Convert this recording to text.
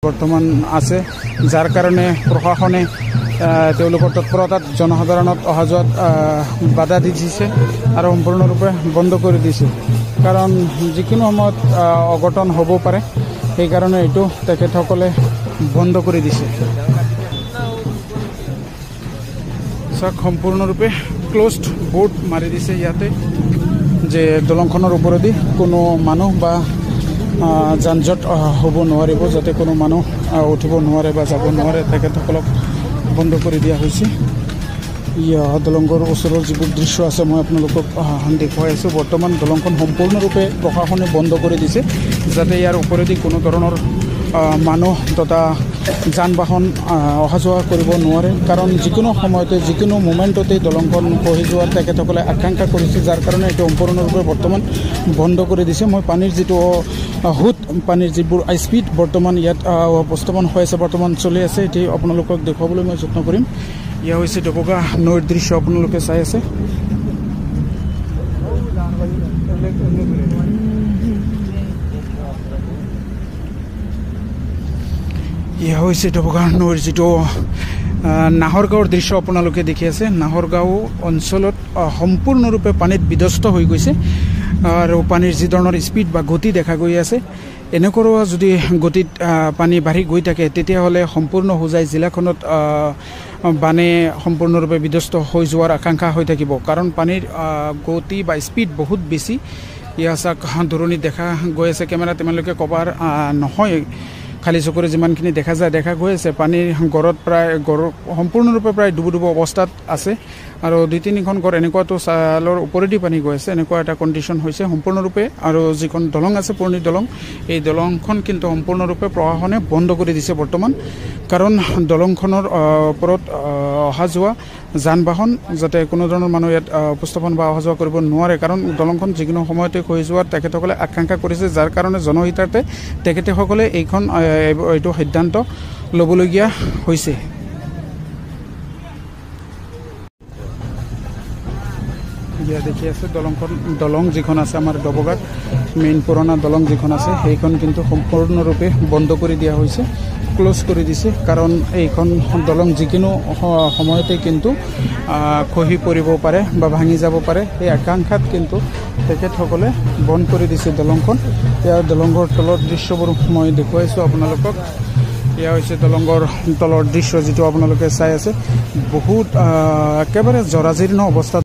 বৰ্তমান আছে, যাৰ কাৰণে প্ৰশাসনে তেওঁলোকৰ তৎপৰতাত জনসাধাৰণত অহা যোৱাত বাধা দি দিছে আৰু সম্পূৰ্ণৰূপে বন্ধ কৰি দিছে। কাৰণ যিকোনো সময়ত অঘটন হ'ব পাৰে, সেইকাৰণে এইটো তেখেতসকলে বন্ধ কৰি দিছে। চাওক, সম্পূৰ্ণৰূপে ক্ল'জড বোৰ্ড মাৰি দিছে ইয়াতে, যে দলংখনৰ ওপৰেদি কোনো মানুহ বা যান জঁট হ'ব নোৱাৰিব, যাতে কোনো মানুহ উঠিব নোৱাৰে বা যাব নোৱাৰে, তেখেতসকলক বন্ধ কৰি দিয়া হৈছে। দলংৰ ওচৰৰ যিবোৰ দৃশ্য আছে মই আপোনালোকক দেখুৱাই আছোঁ। বৰ্তমান দলংখন সম্পূৰ্ণৰূপে প্ৰশাসনে বন্ধ কৰি দিছে, যাতে ইয়াৰ ওপৰেদি কোনো ধৰণৰ মানুহ তথা যান বাহন অহা যোৱা কৰিব নোৱাৰে। কাৰণ যিকোনো সময়তে যিকোনো মোমেণ্টতে দলংখন খহি যোৱাৰ তেখেতসকলে আকাংক্ষা কৰিছে, যাৰ কাৰণে এইটো সম্পূৰ্ণৰূপে বৰ্তমান বন্ধ কৰি দিছে। মই পানীৰ যিটো সোঁত, পানীৰ যিবোৰ স্পীড বৰ্তমান ইয়াত উপস্থাপন হৈ আছে, বৰ্তমান চলি আছে, এটি আপোনালোকক দেখুৱাবলৈ মই যত্ন কৰিম। এয়া হৈছে ডবগা নৈৰ দৃশ্য, আপোনালোকে চাই আছে। এয়া হৈছে ডবগা নৈৰ যিটো নাহৰগাঁৱৰ দৃশ্য আপোনালোকে দেখি আছে। নাহৰগাঁও অঞ্চলত সম্পূৰ্ণৰূপে পানীত বিধ্বস্ত হৈ গৈছে আৰু পানীৰ যি ধৰণৰ স্পীড বা গতি দেখা গৈ আছে, এনেকুৱা যদি গতিত পানী বাঢ়ি গৈ থাকে, তেতিয়াহ'লে সম্পূৰ্ণ হোজাই জিলাখনত বানে সম্পূৰ্ণৰূপে বিধ্বস্ত হৈ যোৱাৰ আকাংক্ষা হৈ থাকিব। কাৰণ পানীৰ গতি বা স্পীড বহুত বেছি। ইয়াৰ চাক দূৰণিত দেখা গৈ আছে, কেমেৰাত ইমানলৈকে কভাৰ নহয়, খালী চকুৰে যিমানখিনি দেখা যায় দেখা গৈ আছে। পানীৰ গড়ত গড় সম্পূৰ্ণৰূপে প্ৰায় ডুবো অৱস্থাত আছে আৰু 2-3খন ঘৰ এনেকুৱাতো চালৰ ওপৰেদি পানী গৈ আছে, এনেকুৱা এটা কণ্ডিশ্যন হৈছে সম্পূৰ্ণৰূপে। আৰু যিখন দলং আছে পুৰণি দলং, এই দলংখন কিন্তু সম্পূৰ্ণৰূপে প্ৰশাসনে বন্ধ কৰি দিছে বৰ্তমান। কাৰণ দলংখনৰ ওপৰত অহা যোৱা যান বাহন যাতে কোনো ধৰণৰ মানুহ ইয়াত উপস্থাপন বা অহা যোৱা কৰিব নোৱাৰে, কাৰণ দলংখন যিকোনো সময়তে খহি যোৱাৰ তেখেতসকলে আকাংক্ষা কৰিছে, যাৰ কাৰণে জনহিতাৰ্থে তেখেতসকলে এইটো সিদ্ধান্ত ল'বলগীয়া হৈছে। এতিয়া দেখি আছে দলং যিখন আছে আমাৰ ডবগাত, মেইন পুৰণা দলং যিখন আছে, সেইখন কিন্তু সম্পূৰ্ণৰূপে বন্ধ কৰি দিয়া হৈছে, ক্ল'জ কৰি দিছে। কাৰণ এইখন দলং যিকোনো সময়তে কিন্তু খহি পৰিব পাৰে বা ভাঙি যাব পাৰে, সেই আকাংক্ষাত কিন্তু তেখেতসকলে বন্ধ কৰি দিছে দলংখন। ইয়াৰ দলংৰ তলৰ দৃশ্যবোৰ মই দেখুৱাইছোঁ আপোনালোকক। এয়া হৈছে দলংৰ তলৰ দৃশ্য, যিটো আপোনালোকে চাই আছে। বহুত একেবাৰে জৰাজীৰ্ণ অৱস্থাত